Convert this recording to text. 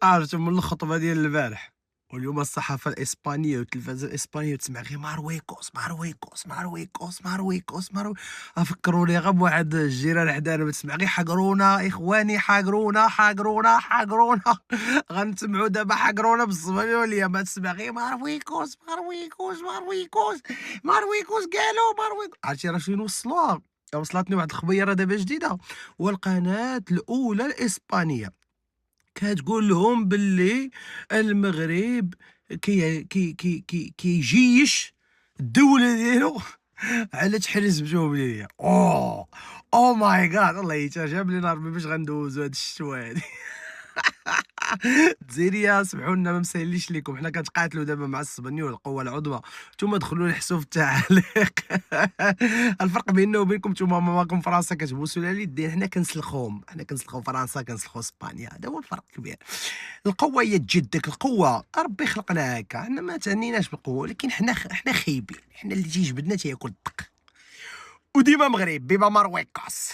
عرفتوا من الخطبة ديال البارح، واليوم الصحافة الإسبانية والتلفازة الإسبانية تسمع غير مارويكوس، مارويكوس، مارويكوس، مارويكوس، فكروني غير بواحد الجيران حدانا تسمع غير حقرونا إخواني حقرونا، حقرونا، حقرونا. غنسمعوا دابا حقرونا بالإسبانيولية، ما تسمع غير مارويكوس، مارويكوس، مارويكوس، مارويكوس قالوا عرفتي راه فين وصلوها؟ وصلتني واحد الخبيرة دابا جديدة، والقناة الأولى الإسبانية كتقول لهم باللي المغرب كيجيّش الدولة ديالو على تحريز بجوبلية. Oh my God الله جاب لينا ربي باش غندوزو هاد الشتوى هادي. الجزائرية سمحوا لنا ما مسهليش ليكم، حنا كنتقاتلوا دابا مع السبنيول القوة العظمى، نتوما دخلوا نحسوا في التعاليق. الفرق بيننا وبينكم نتوما ماماكم فرنسا كتبوسوا لها اليدين، حنا كنسلخوهم، حنا كنسلخوا فرنسا كنسلخوا اسبانيا، هذا هو الفرق الكبير. القوة هي تجدك، القوة ربي خلقنا هكا، حنا ما تعنيناش بالقوة، ولكن حنا خايبين، حنا اللي تيجبدنا تياكل الدق. وديما مغرب، بيبا مارويكوس.